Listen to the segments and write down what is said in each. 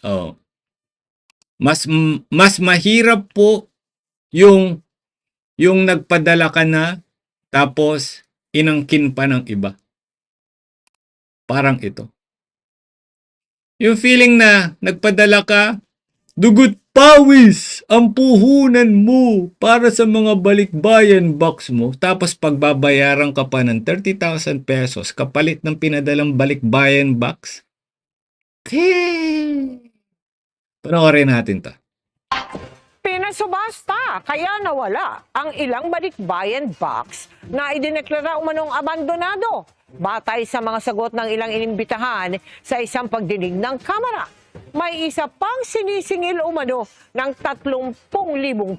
Oh. Mas mahirap po yung nagpadala ka na tapos inangkin pa ng iba. Parang ito. Yung feeling na nagpadala ka, dugot pawis ang puhunan mo para sa mga balikbayan box mo, tapos pagbabayaran ka pa ng 30,000 pesos kapalit ng pinadalang balikbayan box. Panoorin natin to. Pinasubasta, kaya nawala ang ilang balikbayan box na idineklara umanong abandonado. Batay sa mga sagot ng ilang inimbitahan sa isang pagdinig ng Kamara, may isa pang sinisingil umano ng 30,000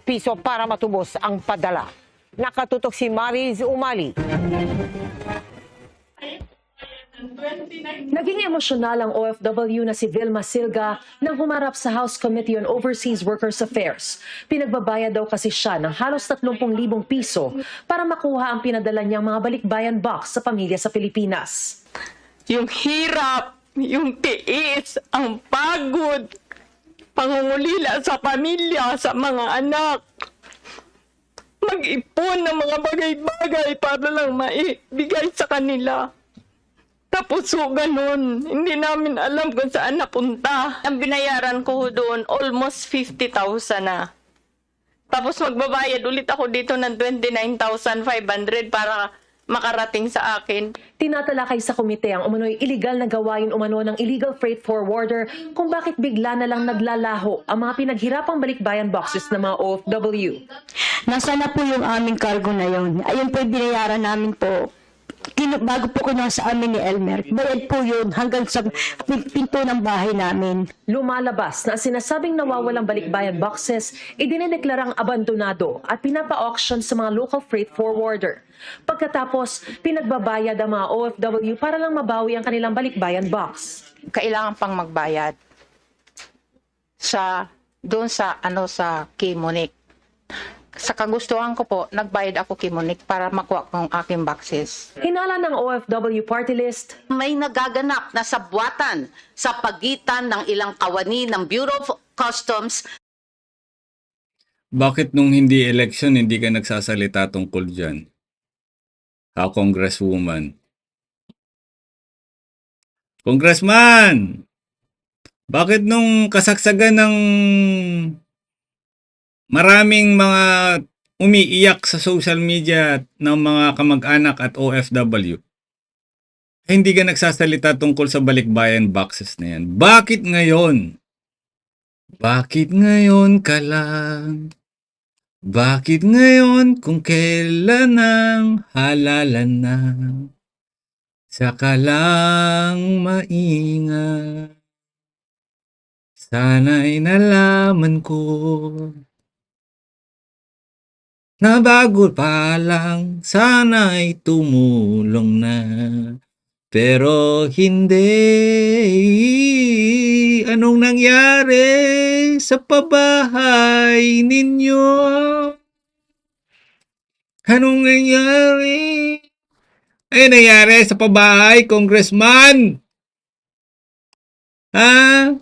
piso para matubos ang padala. Nakatutok si Mariz Umali. Naging emosyonal ang OFW na si Vilma Silga nang humarap sa House Committee on Overseas Workers Affairs. Pinagbabayad daw kasi siya ng halos 30,000 piso para makuha ang pinadala niyang mga balikbayan box sa pamilya sa Pilipinas. Yung hirap, yung tiis, ang pagod, pangungulila sa pamilya, sa mga anak. Mag-ipon ng mga bagay-bagay para lang maibigay sa kanila. Tapos so ganun, hindi namin alam kung saan napunta. Ang binayaran ko doon, almost 50,000 na. Tapos magbabayad ulit ako dito ng 29,500 para makarating sa akin. Tinatalakay sa komite ang umano'y illegal na gawain umano ng illegal freight forwarder kung bakit bigla na lang naglalaho ang mga pinaghirapang balikbayan boxes ng mga OFW. Nasaan na po yung aming cargo na yun? Ayun po yung binayaran namin po. Bago po ko sa amin ni Elmer, bayad po yun hanggang sa pinto ng bahay namin. Lumalabas na sinasabing nawawalang balikbayan boxes, idinedeklarang abandonado at pinapa-auction sa mga local freight forwarder. Pagkatapos, pinagbabayad ang mga OFW para lang mabawi ang kanilang balikbayan box. Kailangan pang magbayad doon sa kay Monique. Sa kagustuhan ko po, nagbayad ako kay Monique para makuha ko ang aking boxes. Hinala ng OFW party list, may nagaganap na sabwatan sa pagitan ng ilang kawani ng Bureau of Customs. Bakit nung hindi election, hindi ka nagsasalita tungkol dyan? Congresswoman. Congressman! Bakit nung kasagsagan ng maraming mga umiiyak sa social media ng mga kamag-anak at OFW, hindi ka nagsasalita tungkol sa balikbayan boxes na yan? Bakit ngayon? Bakit ngayon ka lang? Bakit ngayon kung kailan ang halalan na? Saka lang maingat. Sana'y nalaman ko na bago pa lang sana'y tumulong na. Pero hindi. Anong nangyari sa pabahay ninyo? Anong nangyari? Ay, nangyari sa pabahay, Congressman? Ha?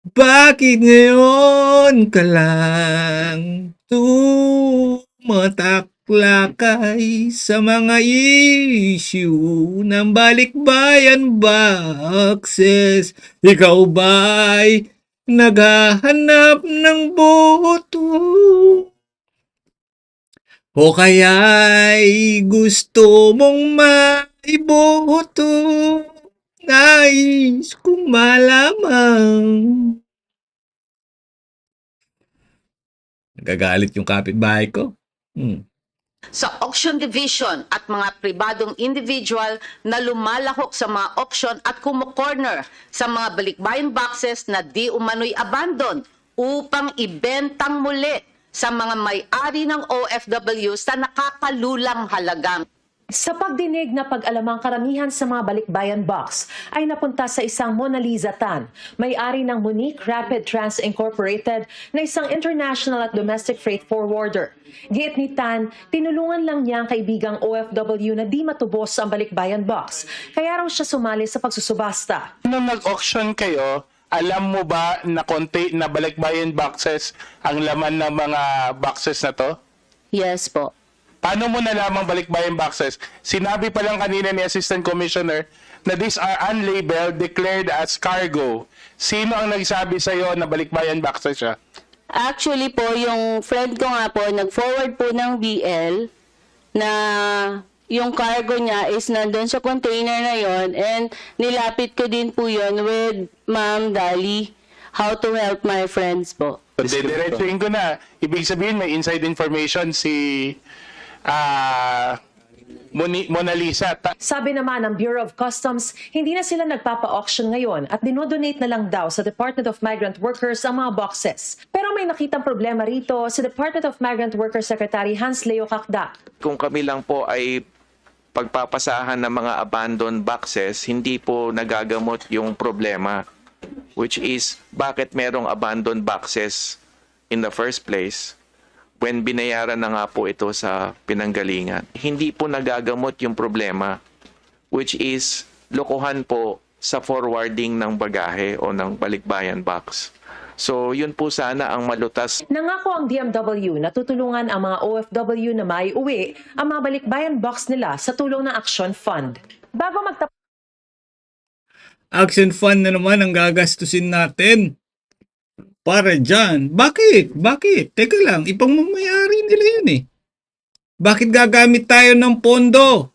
Bakit ngayon ka lang tumataklakay sa mga issue ng balikbayan boxes? Ikaw ba'y naghahanap ng boto? O kaya'y gusto mong maiboto? Nais kong malaman. Nagagalit yung kapitbahay ko. Sa auction division at mga pribadong individual na lumalahok sa mga auction at kumukorner sa mga balikbayan boxes na di umano'y abandon upang ibentang muli sa mga may-ari ng OFW sa nakakalulang halagang. sa pagdinig na pag-alamang karamihan sa mga balikbayan box ay napunta sa isang Mona Lisa Tan, may-ari ng Monique Rapid Trans Incorporated na isang international at domestic freight forwarder. Giit ni Tan, tinulungan lang niya ang kaibigang OFW na di matubos ang balikbayan box, kaya raw siya sumali sa pagsusubasta. Nung nag-auction kayo, alam mo ba na na balikbayan boxes ang laman ng mga boxes na to? Yes po. Paano mo nalamang balikbayan boxes? Sinabi pa lang kanina ni Assistant Commissioner na these are unlabeled, declared as cargo. Sino ang nagsabi sa'yo na balikbayan boxes siya? Actually po, yung friend ko nga po, nag-forward po ng BL na yung cargo niya is nandun sa container na yon, and nilapit ko din po yon with Ma'am Dali, how to help my friends po. Diretsuhin ko na. Ibig sabihin may inside information si Mona Lisa. Sabi naman ng Bureau of Customs, hindi na sila nagpapa-auction ngayon at dinodonate na lang daw sa Department of Migrant Workers ang mga boxes. Pero may nakitang problema rito si Department of Migrant Workers Secretary Hans Leo Kakdak. Kung kami lang po ay pagpapasahan ng mga abandoned boxes, hindi po nagagamot yung problema, which is bakit merong abandoned boxes in the first place when binayaran na nga po ito sa pinanggalingan. Hindi po nagagamot yung problema, which is lokohan po sa forwarding ng bagahe o ng balikbayan box. So, yun po sana ang malutas. Nangako ang DMW na tutulungan ang mga OFW na maiuwi ang mga balikbayan box nila sa tulong ng Action Fund. Bago magtapos Action fund na naman ang gagastusin natin para dyan. Bakit? Bakit? Teka lang, ipangmamayari nila yun eh. Bakit gagamit tayo ng pondo?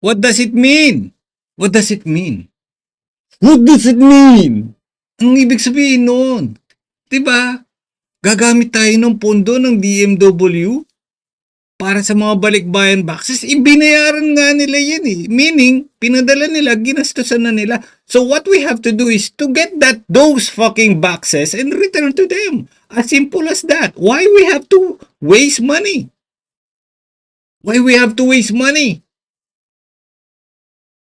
What does it mean? What does it mean? What does it mean? Ang ibig sabihin nun, diba? Gagamit tayo ng pondo ng DMW para sa mga balikbayan boxes. Ibinayaran nga nila yan eh. Meaning, pinadala nila, ginastusan na nila. So what we have to do is to get those fucking boxes and return to them. As simple as that. Why we have to waste money? Why we have to waste money?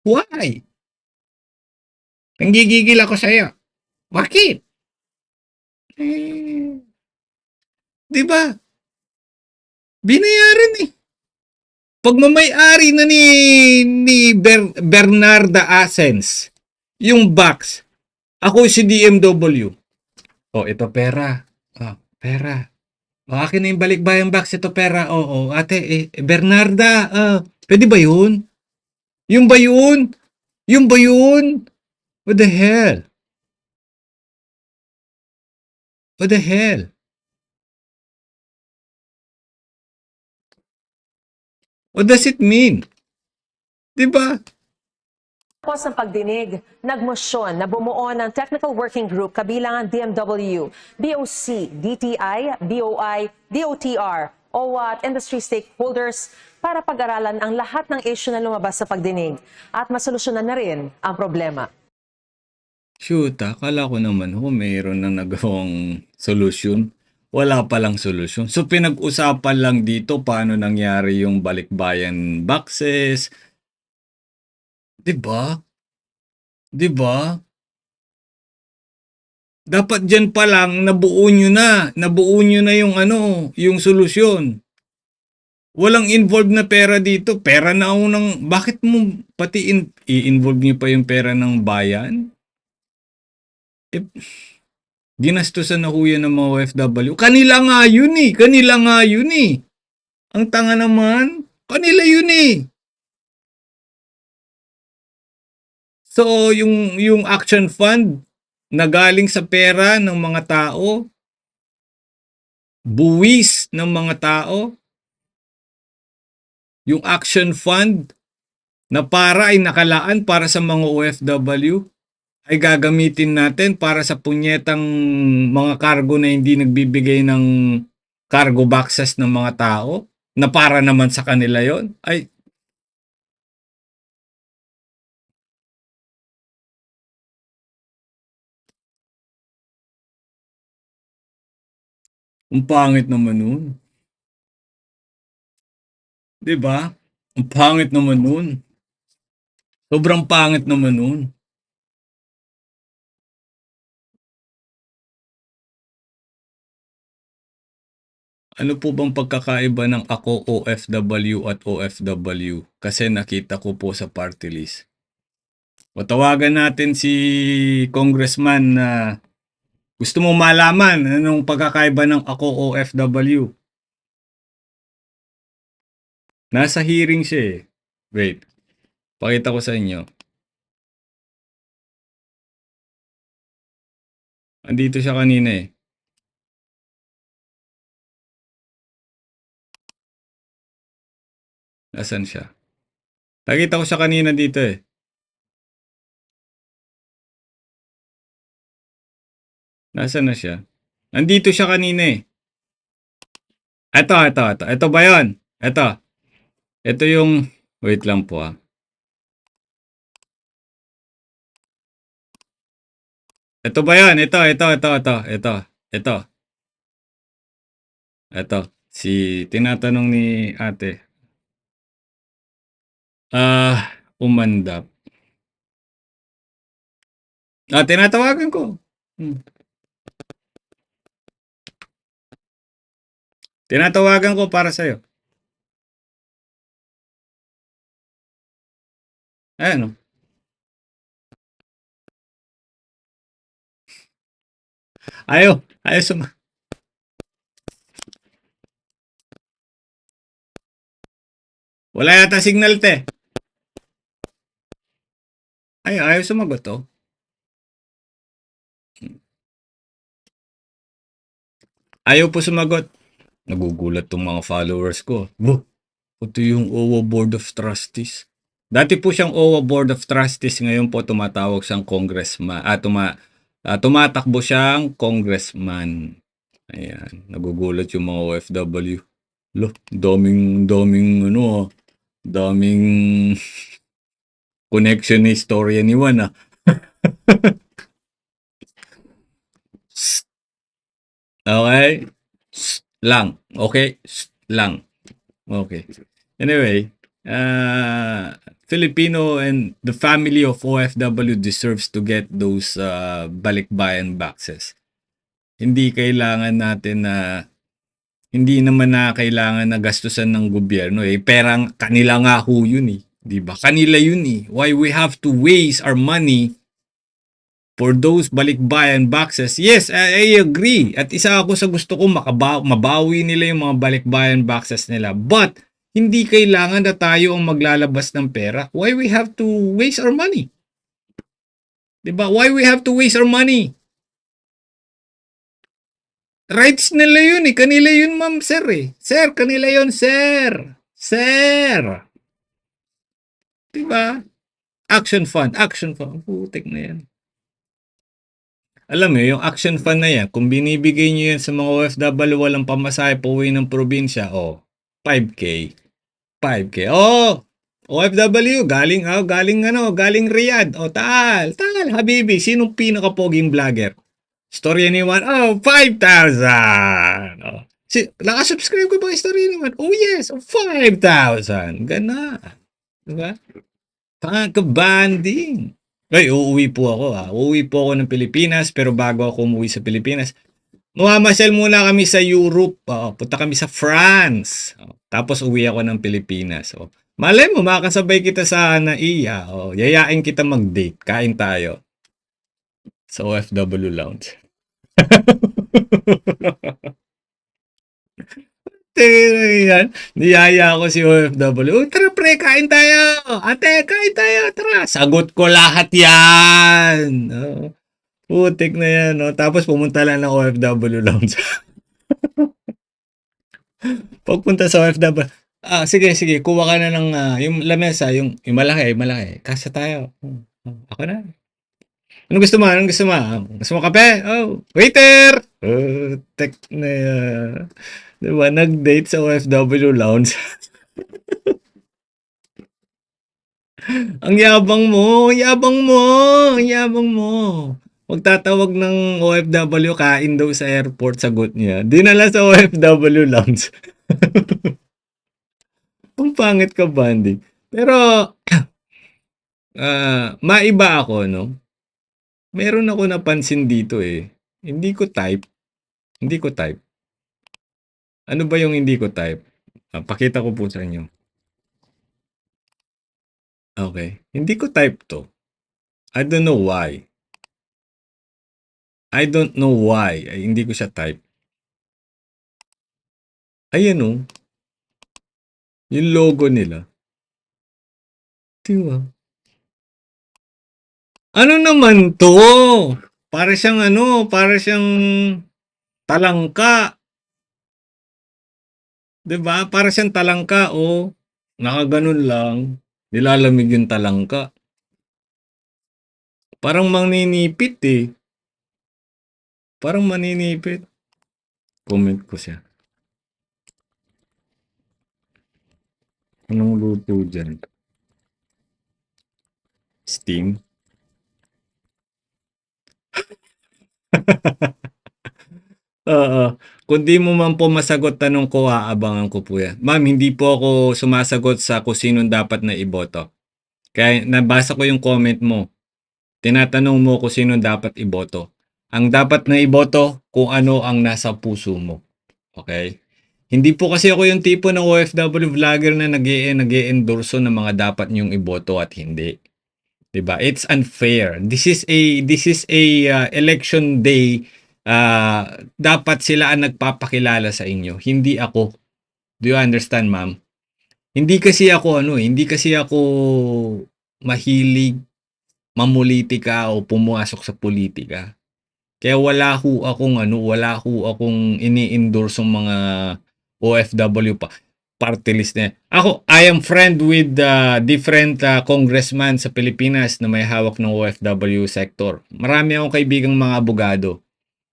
Why? Nanggigigil ako sa'yo. Bakit? Diba? Binayaran eh. Pagmamay-ari na ni Bernarda Asens yung box. Ako si DMW. Oh, ito pera. Oh, pera. Oh, akin na yung balikbayan box. Ito pera. Oo, ate, Bernarda, pwede ba yun? Yung ba yun? Yung ba yun? What the hell? What the hell? What does it mean? Diba? ng pagdinig, nagmosyon na bumuo ng Technical Working Group kabilang ang DMW, BOC, DTI, BOI, DOTR, OWA at industry stakeholders para pag-aralan ang lahat ng issue na lumabas sa pagdinig at masolusyonan na rin ang problema. Shoot, akala ko naman mayroon na nagawang solusyon. Wala palang solusyon. So pinag-usapan lang dito paano nangyari yung balikbayan boxes. 'Di ba? 'Di ba? Dapat diyan pa lang nabuo nyo na yung yung solusyon. Walang involved na pera dito. Pera na unang, bakit mo pati i-involve niyo pa yung pera ng bayan? Ginastusan na ho yan ng mga OFW. Kanila nga yun eh. Ang tanga naman, kanila yun eh. So, yung Action Fund na galing sa pera ng mga tao, buwis ng mga tao, yung Action Fund na para ay nakalaan para sa mga OFW, ay gagamitin natin para sa punyetang mga cargo na hindi nagbibigay ng cargo boxes ng mga tao na para naman sa kanila yon. Ay, ang pangit naman nun. Diba? Ang pangit naman nun. Sobrang pangit naman nun. Ano po bang pagkakaiba ng ako OFW at OFW? Kasi nakita ko po sa party list. O tawagan natin si Congressman na gusto mo malaman anong pagkakaiba ng Ako OFW. Nasa hearing siya eh. Wait, pakita ko sa inyo. Andito siya kanina eh. Nasaan siya? Nakita ko siya kanina dito eh. Nasaan na siya? Nandito siya kanina eh. Ito. Ito ba yun? Ito. Ito yung... Wait lang po ah. Ito ba yun? Ito. Ito. Tinatanong ni ate. Umandap. Tinatawagan ko. Tinatawagan ko para sa'yo. Ayan o. Ayaw Wala yata signal te. Ayaw sumagot oh. Ayaw po sumagot. Nagugulat tong mga followers ko. Ito yung OWA Board of Trustees. Dati po siyang OWA Board of Trustees. Ngayon po tumatawag siyang congressman. Tumatakbo siyang congressman. Ayan. Nagugulat yung mga OFW. Daming connection ni istorya ni Juan ah. Okay? Lang. Okay? Lang. Okay. Anyway, Filipino and the family of OFW deserves to get those balikbayan boxes. Hindi naman na kailangan na gastusan ng gobyerno eh. Perang kanila nga ho yun eh. Diba? Kanila yun eh. Why we have to waste our money for those balikbayan boxes? Yes, I agree. At isa ako sa gusto ko mabawi nila yung mga balikbayan boxes nila. But, hindi kailangan na tayo ang maglalabas ng pera. Why we have to waste our money? Diba? Why we have to waste our money? Rights nila yun eh. Kanila yun, ma'am, sir eh. Sir, kanila yun, sir. Sir. Diba? Action fund. Putik na yan. Alam mo, yung action fund na yan, kung binibigay nyo yan sa mga OFW walang pamasahe po uwi ng probinsya, 5K. OFW, galing Riyadh. Tal, habibi, sinong pinakapoging vlogger? Storya ni Juan, 5,000. Nakasubscribe ko ba yung storya ni Juan? Oh yes, 5,000. Gana. Diba? Pangkabanding. Uuwi po ako Uuwi po ako ng Pilipinas, pero bago ako umuwi sa Pilipinas, mamamasyal muna kami sa Europe. Punta kami sa France. Tapos uwi ako ng Pilipinas. Malay mo, makakasabay kita sa NAIA. Yayain kita mag-date. Kain tayo. Sa OFW Lounge. Yan. Niyaya ako si OFW. Tara pre, kain tayo. Ate, kain tayo. Tara. Sagot ko lahat yan. Putik na yan. Tapos pumunta lang ng OFW Lounge. Pagpunta sa OFW, sige, kuha ka na ng yung lamesa, yung malaki. Kasa tayo. Ako na. Ano gusto mo? Gusto mo kape? Waiter! Tek na yan. Diba? Nag-date sa OFW Lounge. Ang yabang mo. Magtatawag ng OFW, kain daw sa airport, sagot niya. Dinala sa OFW Lounge. Ang pangit ka, Bandy. Pero, maiba ako, no? Meron ako napansin dito eh. Hindi ko type. Ano ba yung hindi ko type? Pakita ko po sa inyo. Okay. Hindi ko type to. I don't know why. I don't know why. Ay, hindi ko siya type. Ayan o. Yung logo nila. Diba? Ano naman to? Para siyang para siyang talangka. 'Di ba? Para siyang talangka, oh. Nakaganon lang. Nilalamig yung talangka. Parang maninipit eh. Parang maninipit. Comment ko siya. Anong luto dyan? Steam? Oo. Kung di mo man po masagot tanong ko, aabangan ko po yan. Ma'am, hindi po ako sumasagot sa kung sinong dapat na iboto. Kaya nabasa ko yung comment mo. Tinatanong mo kung sinong dapat iboto. Ang dapat na iboto kung ano ang nasa puso mo. Okay? Hindi po kasi ako yung tipo ng OFW vlogger na nag-e-endorso ng mga dapat niyong iboto at hindi. 'Di ba? It's unfair. This is a election day. Dapat sila ang nagpapakilala sa inyo, hindi ako. Do you understand, ma'am? Hindi kasi ako mahilig mamulitika o pumasok sa politika. Kaya wala ho akong ini-endorsong mga OFW pa party list na yan. Ako, I am friend with different congressman sa Pilipinas na may hawak ng OFW sector. Marami akong kaibigang mga abogado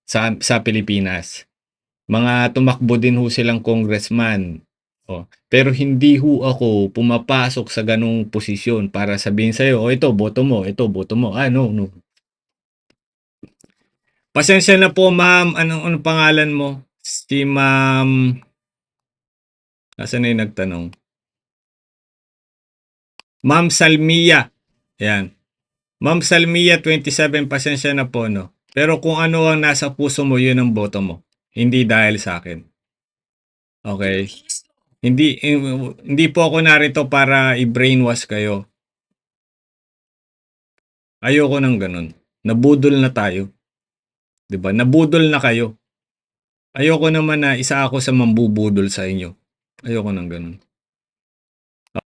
sa Pilipinas. Mga tumakbo din ho silang congressman. Oh, pero hindi ho ako pumapasok sa ganung posisyon para sabihin sa'yo, oh ito, boto mo. No. Pasensya na po, ma'am. Anong pangalan mo? Si ma'am... Nasaan na yung nagtanong? Ma'am Salmia. Yan. Ma'am Salmia, 27, pasensya na po, no? Pero kung ano ang nasa puso mo, yun ang boto mo. Hindi dahil sa akin. Okay? Hindi po ako narito para i-brainwash kayo. Ayoko ng ganun. Nabudol na tayo. 'Di ba? Nabudol na kayo. Ayoko naman na isa ako sa mambubudol sa inyo. Ayoko ng ganun.